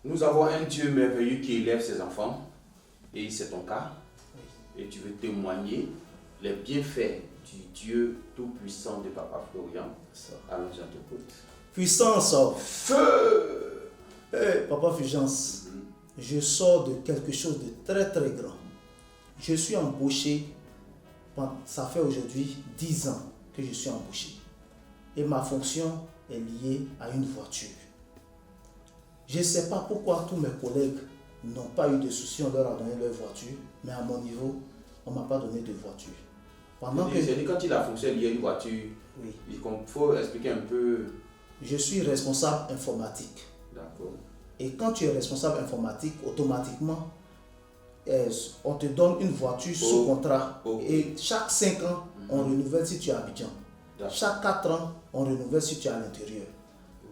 Nous avons un Dieu merveilleux qui élève ses enfants, et c'est ton cas, et tu veux témoigner les bienfaits du Dieu tout-puissant de Papa Florian. Allons, je t'écoute. Puissance, feu. Papa Fulgence, je sors de quelque chose de très très grand. Je suis embauché, ça fait aujourd'hui 10 ans que je suis embauché. Et ma fonction est liée à une voiture. Je ne sais pas pourquoi tous mes collègues n'ont pas eu de soucis, on leur a donné leur voiture, mais à mon niveau, on ne m'a pas donné de voiture. C'est-à-dire quand il a fonction liée à une voiture, oui. Il faut expliquer un peu. Je suis responsable informatique. D'accord. Et quand tu es responsable informatique, automatiquement, on te donne une voiture sous contrat. Et chaque 5 ans, on renouvelle si tu es à Abidjan. Chaque 4 ans, on renouvelle si tu es à l'intérieur.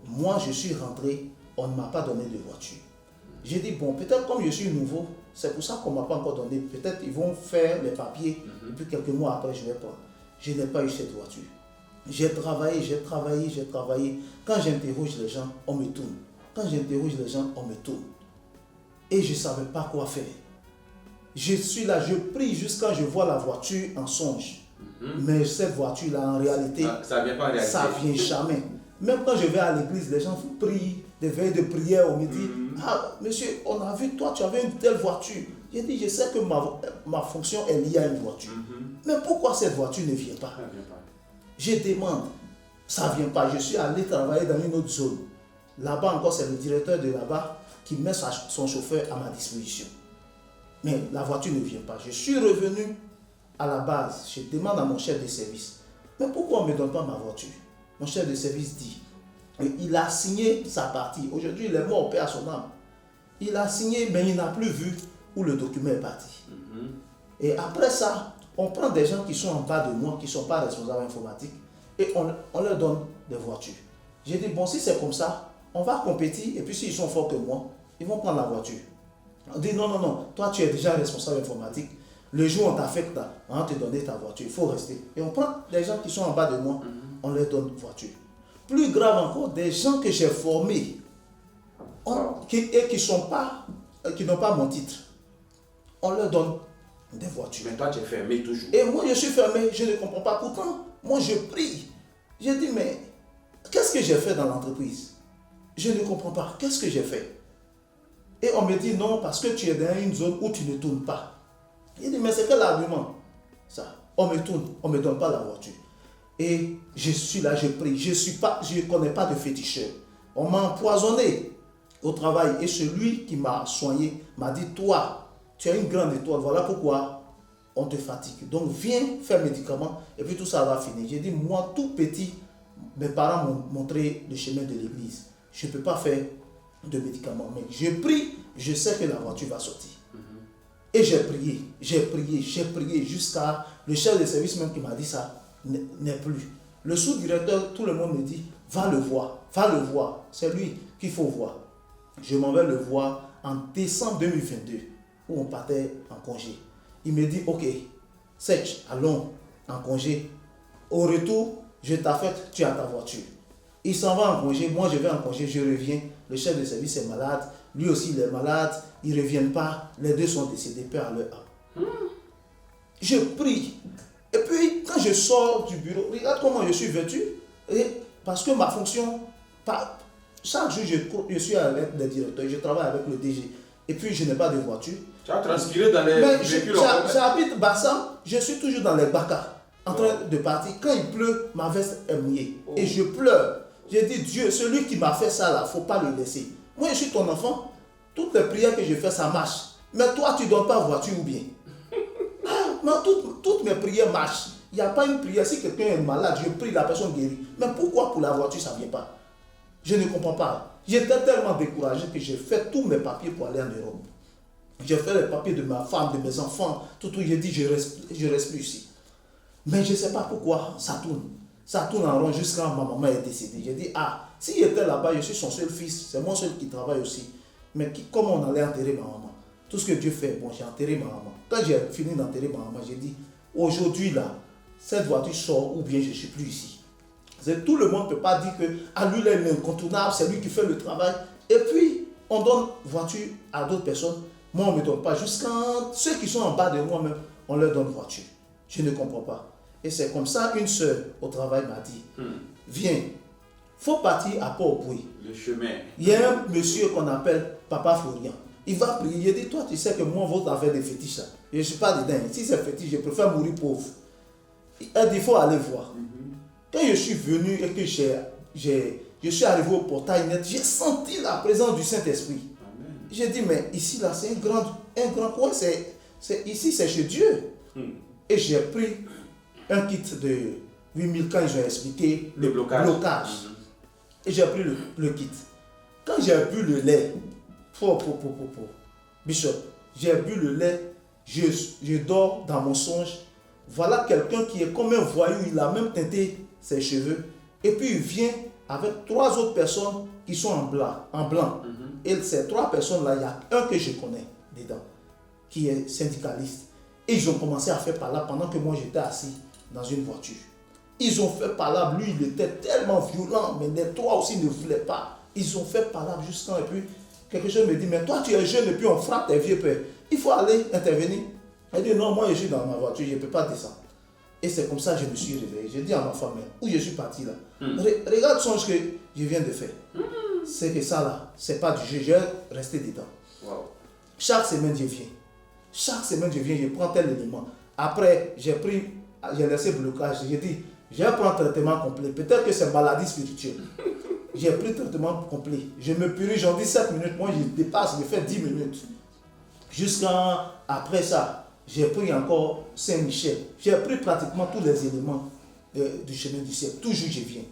Moi, je suis rentré, on ne m'a pas donné de voiture. J'ai dit, bon, peut-être comme je suis nouveau, c'est pour ça qu'on ne m'a pas encore donné. Peut-être ils vont faire les papiers, et puis quelques mois après, je vais prendre. Je n'ai pas eu cette voiture. J'ai travaillé. Quand j'interroge les gens, on me tourne. Et je ne savais pas quoi faire. Je suis là, je prie jusqu'à je vois la voiture en songe. Mais cette voiture-là, en réalité, ça vient pas en réalité. Ça vient jamais. Même quand je vais à l'église, les gens prient, des veilles de prière, on me dit, ah, monsieur, on a vu, toi, tu avais une telle voiture. J'ai dit, je sais que ma fonction est liée à une voiture. Mais pourquoi cette voiture ne vient pas? Je demande, ça ne vient pas. Je suis allé travailler dans une autre zone. Là-bas encore, c'est le directeur de là-bas qui met son chauffeur à ma disposition. Mais la voiture ne vient pas. Je suis revenu à la base. Je demande à mon chef de service, mais pourquoi on ne me donne pas ma voiture? Mon chef de service dit, il a signé sa partie. Aujourd'hui, il est mort, paix à son âme. Il a signé, mais il n'a plus vu où le document est parti. Et après ça, on prend des gens qui sont en bas de moi, qui ne sont pas responsables informatiques, et on leur donne des voitures. J'ai dit, bon, si c'est comme ça, on va compétir, et puis s'ils sont forts que moi, ils vont prendre la voiture. On dit, non, toi tu es déjà responsable informatique, le jour où on t'affecte, on va te donner ta voiture, il faut rester. Et on prend des gens qui sont en bas de moi, on leur donne une voiture. Plus grave encore, des gens que j'ai formés, et qui n'ont pas mon titre, on leur donne des voitures. Mais toi tu es fermé toujours. Et moi je suis fermé, je ne comprends pas. Pourtant, moi je prie. J'ai dit, mais qu'est-ce que j'ai fait dans l'entreprise? Je ne comprends pas. Qu'est-ce que j'ai fait? Et on me dit non, parce que tu es dans une zone où tu ne tournes pas. J'ai dit, mais c'est quel argument? Ça, on me tourne, on ne me donne pas la voiture. Et je suis là, je prie. Je ne connais pas de féticheur. On m'a empoisonné au travail. Et celui qui m'a soigné m'a dit, toi, tu as une grande étoile, voilà pourquoi on te fatigue. Donc viens faire médicaments et puis tout ça va finir. J'ai dit, moi tout petit, mes parents m'ont montré le chemin de l'église. Je ne peux pas faire de médicaments. Mais je prie, je sais que la voiture va sortir. Et j'ai prié jusqu'à le chef de service même qui m'a dit ça n'est plus. Le sous-directeur, tout le monde me dit, va le voir. C'est lui qu'il faut voir. Je m'en vais le voir en décembre 2022. Où on partait en congé. Il me dit, ok, Sech, allons en congé. Au retour, je t'affecte, tu as ta voiture. Il s'en va en congé, moi je vais en congé, je reviens. Le chef de service est malade, lui aussi il est malade, ils ne reviennent pas, les deux sont décédés, paix à leur âme. Je prie. Et puis, quand je sors du bureau, regarde comment je suis vêtu. Parce que ma fonction, chaque jour je suis avec les directeurs, je travaille avec le DG. Et puis je n'ai pas de voiture. Tu as transpiré dans les véhicules. J'habite Bassam, je suis toujours dans les bacs en train de partir. Quand il pleut, ma veste est mouillée. Et je pleure. J'ai dit, Dieu, celui qui m'a fait ça là, il ne faut pas le laisser. Moi je suis ton enfant, toutes les prières que je fais, ça marche. Mais toi, tu ne donnes pas voiture ou bien? Toutes mes prières marchent. Il n'y a pas une prière. Si quelqu'un est malade, je prie, la personne guérit. Mais pourquoi pour la voiture, ça ne vient pas? Je ne comprends pas. J'étais tellement découragé que j'ai fait tous mes papiers pour aller en Europe. J'ai fait les papiers de ma femme, de mes enfants, tout. J'ai dit, je reste plus ici. Mais je ne sais pas pourquoi ça tourne. Ça tourne en rond jusqu'à ma maman est décédée. J'ai dit, s'il était là-bas, je suis son seul fils, c'est moi seul qui travaille aussi. Mais comment on allait enterrer ma maman? Tout ce que Dieu fait, bon, j'ai enterré ma maman. Quand j'ai fini d'enterrer ma maman, j'ai dit, aujourd'hui là, cette voiture sort ou bien je ne suis plus ici. Tout le monde ne peut pas dire que lui là, il est incontournable, c'est lui qui fait le travail. Et puis, on donne voiture à d'autres personnes. Moi, on ne me donne pas. Jusqu'à ceux qui sont en bas de moi-même, on leur donne voiture. Je ne comprends pas. Et c'est comme ça, une soeur au travail m'a dit, viens, il faut partir à Port-au-Bouy. Le chemin. Il y a un monsieur qu'on appelle Papa Florian. Il va prier. Il dit, toi, tu sais que moi, votre affaire des fétiches, là, je ne suis pas dedans. Si c'est fétiche, je préfère mourir pauvre. Elle dit, il faut aller voir. Quand je suis venu et que je suis arrivé au portail net, j'ai senti la présence du Saint-Esprit. J'ai dit, mais ici, là, c'est un grand coin. Ici, c'est chez Dieu. Et j'ai pris un kit de 8000 quand ils ont expliqué le blocage. Et j'ai pris le kit. Quand j'ai bu le lait, Bishop, j'ai bu le lait, je dors dans mon songe. Voilà quelqu'un qui est comme un voyou, il a même teinté ses cheveux. Et puis il vient avec 3 autres personnes qui sont en blanc. Et ces 3 personnes-là, il y a un que je connais dedans, qui est syndicaliste. Et ils ont commencé à faire palabre pendant que moi j'étais assis dans une voiture. Ils ont fait palabre, lui il était tellement violent, mais les 3 aussi ne voulaient pas. Ils ont fait palabre jusqu'à, et puis quelque chose me dit, mais toi tu es jeune et puis on frappe tes vieux pères. Il faut aller intervenir. Elle dit, non, moi je suis dans ma voiture, je ne peux pas descendre. Et c'est comme ça que je me suis réveillé. J'ai dit à ma femme, où je suis parti là, regarde ce que je viens de faire. C'est que ça là, c'est pas du jeu, je vais rester dedans. Wow. Chaque semaine je viens. Chaque semaine je viens, je prends tel élément. Après, j'ai laissé blocage. J'ai dit, je vais prendre traitement complet. Peut-être que c'est maladie spirituelle. J'ai pris traitement complet. Je me purifie, j'en dis 7 minutes. Moi, je dépasse, je fais 10 minutes. Jusqu'à après ça, j'ai pris encore Saint-Michel. J'ai pris pratiquement tous les éléments du chemin du ciel. Toujours je viens.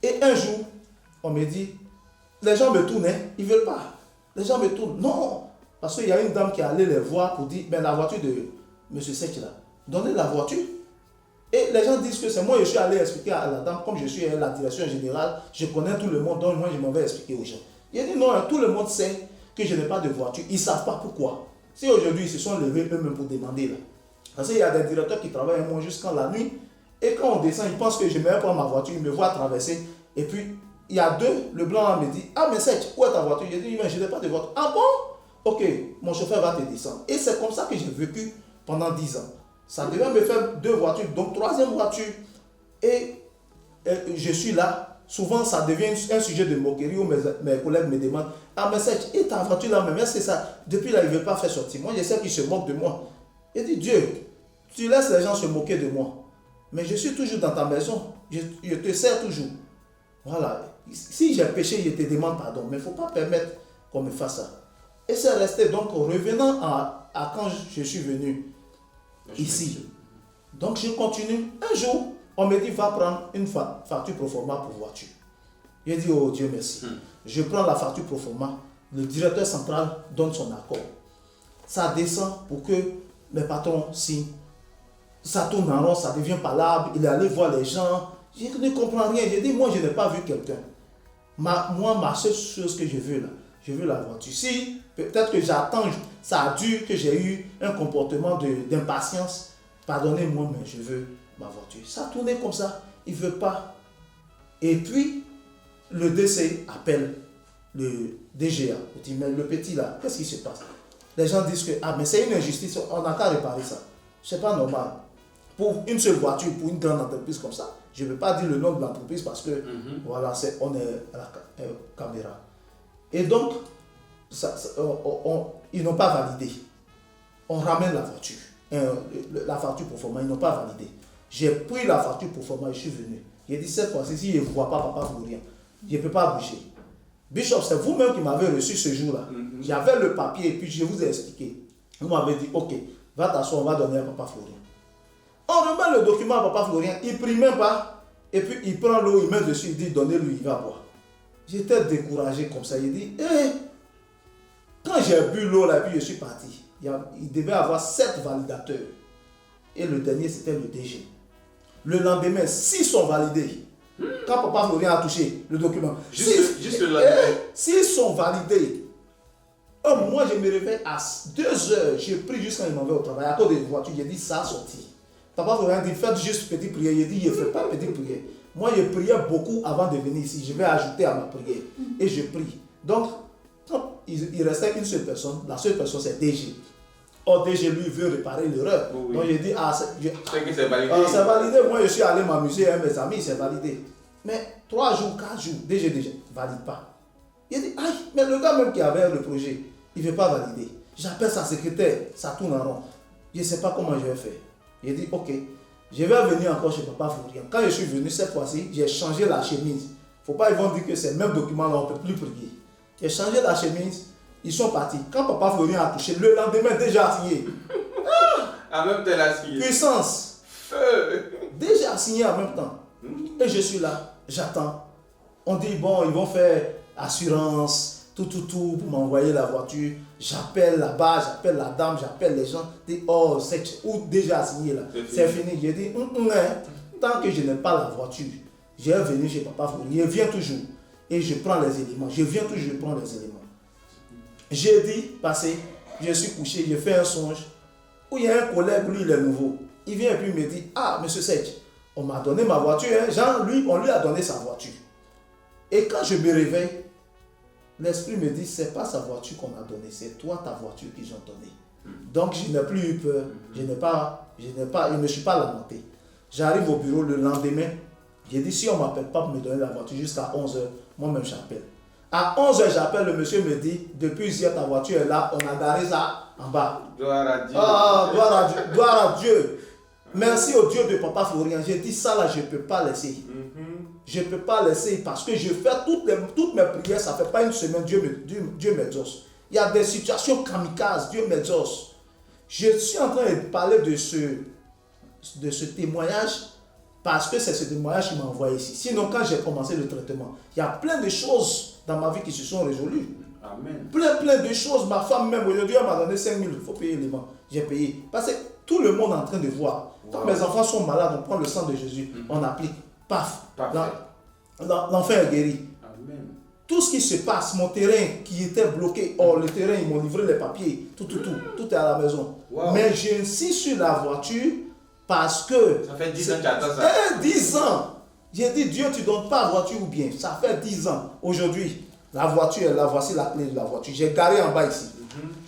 Et un jour, on me dit, les gens me tournent, ils ne veulent pas. Les gens me tournent. Non, parce qu'il y a une dame qui est allée les voir pour dire, ben la voiture de M. Sech là, donnez la voiture. Et les gens disent que c'est moi, je suis allé expliquer à la dame, comme je suis à la direction générale, je connais tout le monde, donc moi je m'en vais expliquer aux gens. Il a dit non, tout le monde sait que je n'ai pas de voiture, ils ne savent pas pourquoi. Si aujourd'hui ils se sont levés eux-mêmes pour demander là. Parce qu'il y a des directeurs qui travaillent avec moi jusqu'à la nuit, et quand on descend, ils pensent que je ne vais pas prendre ma voiture, ils me voient traverser, et puis il y a 2, le blanc me dit, ah mais Sech, où est ta voiture? J'ai dit, mais je n'ai pas de voiture. Ah bon? Ok, mon chauffeur va te descendre. Et c'est comme ça que j'ai vécu pendant 10 ans. Ça devait me faire 2 voitures, donc 3e voiture. Et je suis là. Souvent, ça devient un sujet de moquerie où mes collègues me demandent, ah mais Sech, et ta voiture là, mais c'est ça. Depuis là, il ne veut pas faire sortir. Moi, je sais qu'il se moque de moi. Il dit, Dieu, tu laisses les gens se moquer de moi. Mais je suis toujours dans ta maison. Je te sers toujours. Voilà. Si j'ai péché, je te demande pardon. Mais il ne faut pas permettre qu'on me fasse ça. Et c'est resté. Donc, revenant à quand je suis venu ici. Donc, je continue. Un jour, on me dit, va prendre une facture proforma pour voiture. J'ai dit, oh Dieu merci. Je prends la facture proforma. Le directeur central donne son accord. Ça descend pour que les patrons signent. Ça tourne en rond, ça devient palabre. Il est allé voir les gens. Je ne comprends rien. J'ai dit, moi, je n'ai pas vu quelqu'un. Moi, ma seule chose que je veux là, je veux la voiture. Si peut-être que j'attends, ça a dû que j'ai eu un comportement d'impatience, pardonnez-moi, mais je veux ma voiture. Ça tournait comme ça, il ne veut pas. Et puis, le DC appelle le DGA. Il dit, mais le petit là, qu'est-ce qui se passe? Les gens disent que, ah, mais c'est une injustice, on n'a qu'à réparer ça. C'est pas normal. Pour une seule voiture, pour une grande entreprise comme ça, je ne veux pas dire le nom de l'entreprise parce que, voilà, on est à la caméra. Et donc, ils n'ont pas validé. On ramène la voiture. La facture pour format, ils n'ont pas validé. J'ai pris la facture pour format et je suis venu. J'ai dit, cette fois-ci, si je ne vois pas Papa Florian, je ne peux pas bouger. Bishop, c'est vous-même qui m'avez reçu ce jour-là. J'avais le papier et puis je vous ai expliqué. Vous m'avez dit, ok, va t'asseoir, on va donner à Papa Florian. On remet le document à Papa Florian, il ne prie même pas. Et puis il prend l'eau, il met dessus, il dit, donnez-lui, il va boire. J'étais découragé comme ça. Il dit, quand j'ai bu l'eau là, puis je suis parti, il devait avoir 7 validateurs. Et le dernier, c'était le DG. Le lendemain, 6 sont validés. Quand Papa Florian a touché le document, juste le lendemain. 6 sont validés. Moi, je me réveille à 2 heures. J'ai pris juste quand il m'en va au travail. À cause des voitures, j'ai dit, ça a sorti. Papa Florian dit, faites juste petite prière. Il dit, je ne fais pas petite prière. Moi, je priais beaucoup avant de venir ici. Je vais ajouter à ma prière. Et je prie. Donc, quand il restait une seule personne. La seule personne, c'est DG. Or, DG, lui, veut réparer l'erreur. Oui. Donc, j'ai dit, C'est que c'est validé. c'est validé. Moi, je suis allé m'amuser avec mes amis, c'est validé. Mais 3 jours, 4 jours, DG, valide pas. Il dit, aïe, mais le gars même qui avait le projet, il ne veut pas valider. J'appelle sa secrétaire, ça tourne en rond. Je ne sais pas comment je vais faire. J'ai dit, ok, je vais venir encore chez Papa Florian. Quand je suis venu cette fois-ci, j'ai changé la chemise. Il ne faut pas, ils vont dire que c'est le même document, là, on ne peut plus prier. J'ai changé la chemise, ils sont partis. Quand Papa Florian a touché, le lendemain, déjà signé. En même temps, il a signé. Puissance. Feu. Déjà signé en même temps. Et je suis là, j'attends. On dit, bon, ils vont faire assurance, tout, pour m'envoyer la voiture. J'appelle là-bas, j'appelle la dame, j'appelle les gens. Dis, oh, c'est où déjà signé là. C'est fini. J'ai dit, tant que je n'ai pas la voiture, je vais venir chez Papa Florian. Je viens toujours. Et je prends les éléments. Je viens toujours, je prends les éléments. J'ai dit, passé, je suis couché, je fais un songe. Où il y a un collègue, lui, il est nouveau. Il vient et puis il me dit, ah, monsieur Sech, on m'a donné ma voiture. Hein. Jean, lui, on lui a donné sa voiture. Et quand je me réveille, l'esprit me dit, c'est pas sa voiture qu'on m'a donnée, c'est toi ta voiture qu'ils ont donnée. Donc je n'ai plus eu peur, je ne me suis pas lamenté. J'arrive au bureau le lendemain, j'ai dit, si on ne m'appelle pas pour me donner la voiture jusqu'à 11h, moi-même j'appelle. À 11h, j'appelle, le monsieur me dit, depuis hier ta voiture est là, on a garé ça en bas. Gloire à Dieu. Ah, gloire à Dieu. Merci au Dieu de Papa Florian. J'ai dit ça là, je ne peux pas laisser. Je ne peux pas laisser parce que je fais toutes mes prières, ça ne fait pas une semaine, Dieu m'exauce. Il y a des situations kamikazes, Dieu m'exauce. Je suis en train de parler de ce témoignage parce que c'est ce témoignage qui m'a envoyé ici. Sinon, quand j'ai commencé le traitement, il y a plein de choses dans ma vie qui se sont résolues. Amen. Plein de choses. Ma femme même, aujourd'hui, elle m'a donné 5 000, il faut payer les banques. J'ai payé. Parce que tout le monde est en train de voir. Quand mes enfants sont malades, on prend le sang de Jésus, on applique. Paf, l'enfant est guéri. Amen. Tout ce qui se passe, mon terrain qui était bloqué, le terrain, ils m'ont livré les papiers, tout est à la maison. Wow. Mais j'insiste sur la voiture parce que... Ça fait 10 ans que tu attends ça. 10 ans. J'ai dit, Dieu, tu ne donnes pas la voiture ou bien. Ça fait 10 ans. Aujourd'hui, la voiture est là, voici la clé de la voiture. J'ai garé en bas ici.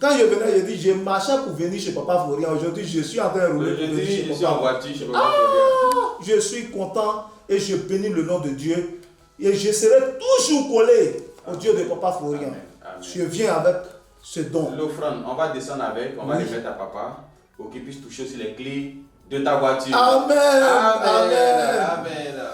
Quand je venais, j'ai dit, j'ai marché pour venir chez Papa Florian. Aujourd'hui, je suis en train de rouler. Je suis en voiture chez Papa Florian. Je suis content et je bénis le nom de Dieu. Et je serai toujours collé au Dieu de Papa Florian. Amen. Je viens avec ce don. L'offrande, on va descendre avec, on va les mettre à papa pour qu'il puisse toucher aussi les clés de ta voiture. Amen. Amen. Amen. Amen.